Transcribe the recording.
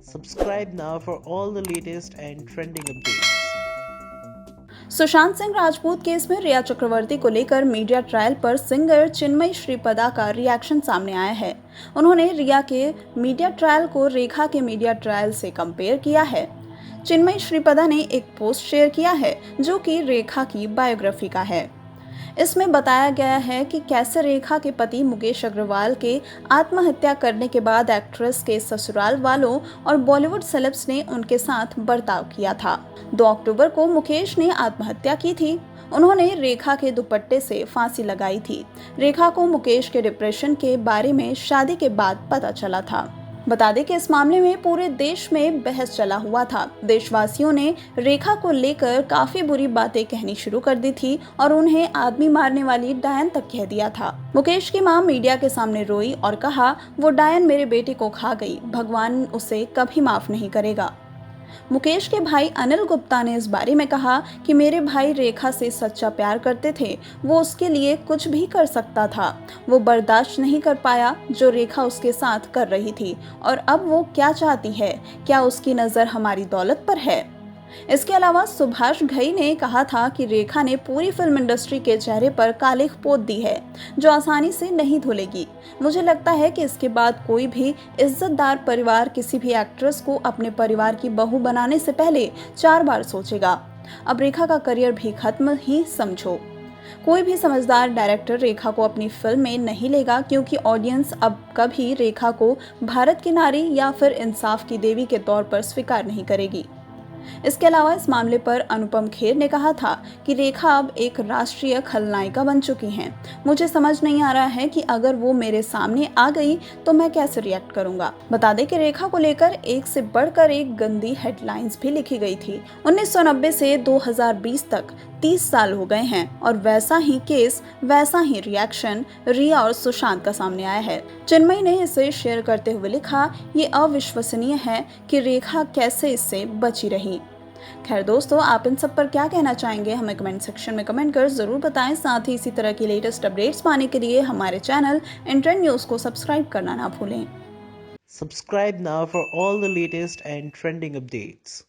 Subscribe now for all the latest and trending updates. Sushant Singh Rajput case में रिया चक्रवर्ती को लेकर media trial पर सिंगर चिन्मयी श्रीपदा का रिएक्शन सामने आया है। उन्होंने रिया के मीडिया ट्रायल को रेखा के मीडिया ट्रायल से कंपेयर किया है। चिन्मयी श्रीपदा ने एक पोस्ट शेयर किया है जो कि रेखा की बायोग्राफी का है। इसमें बताया गया है कि कैसे रेखा के पति मुकेश अग्रवाल के आत्महत्या करने के बाद एक्ट्रेस के ससुराल वालों और बॉलीवुड सेलेब्स ने उनके साथ बर्ताव किया था। 2 अक्टूबर को मुकेश ने आत्महत्या की थी। उन्होंने रेखा के दुपट्टे से फांसी लगाई थी। रेखा को मुकेश के डिप्रेशन के बारे में शादी के बाद पता चला था। बता दें कि इस मामले में पूरे देश में बहस चला हुआ था। देशवासियों ने रेखा को लेकर काफी बुरी बातें कहनी शुरू कर दी थी और उन्हें आदमी मारने वाली डायन तक कह दिया था। मुकेश की मां मीडिया के सामने रोई और कहा, वो डायन मेरे बेटे को खा गई, भगवान उसे कभी माफ नहीं करेगा। मुकेश के भाई अनिल गुप्ता ने इस बारे में कहा कि मेरे भाई रेखा से सच्चा प्यार करते थे, वो उसके लिए कुछ भी कर सकता था। वो बर्दाश्त नहीं कर पाया जो रेखा उसके साथ कर रही थी और अब वो क्या चाहती है, क्या उसकी नज़र हमारी दौलत पर है। इसके अलावा सुभाष घई ने कहा था कि रेखा ने पूरी फिल्म इंडस्ट्री के चेहरे पर कालिख पोत दी है जो आसानी से नहीं धुलेगी। मुझे लगता है कि इसके बाद कोई भी इज्जतदार परिवार किसी भी एक्ट्रेस को अपने परिवार की बहू बनाने से पहले 4 बार सोचेगा। अब रेखा का करियर भी खत्म ही समझो। कोई भी समझदार डायरेक्टर रेखा को अपनी फिल्म में नहीं लेगा क्योंकि ऑडियंस अब कभी रेखा को भारत की नारी या फिर इंसाफ की देवी के तौर पर स्वीकार नहीं करेगी। इसके अलावा इस मामले पर अनुपम खेर ने कहा था कि रेखा अब एक राष्ट्रीय खलनायिका बन चुकी हैं। मुझे समझ नहीं आ रहा है कि अगर वो मेरे सामने आ गई तो मैं कैसे रिएक्ट करूंगा। बता दें कि रेखा को लेकर एक से बढ़कर एक गंदी हेडलाइंस भी लिखी गई थी। 1990 से 2020 तक 30 साल हो गए हैं और वैसा ही केस, वैसा ही रिएक्शन रिया और सुशांत का सामने आया है। चिन्मयी ने इसे शेयर करते हुए लिखा, ये अविश्वसनीय है कि रेखा कैसे इससे बची रही। खैर दोस्तों, आप इन सब पर क्या कहना चाहेंगे हमें कमेंट सेक्शन में कमेंट कर जरूर बताएं। साथ ही इसी तरह की लेटेस्ट अपडेट्स पाने के लिए हमारे चैनल इंट्रेंड न्यूज़ को सब्सक्राइब करना ना भूलें। Subscribe now for all the latest and trending updates.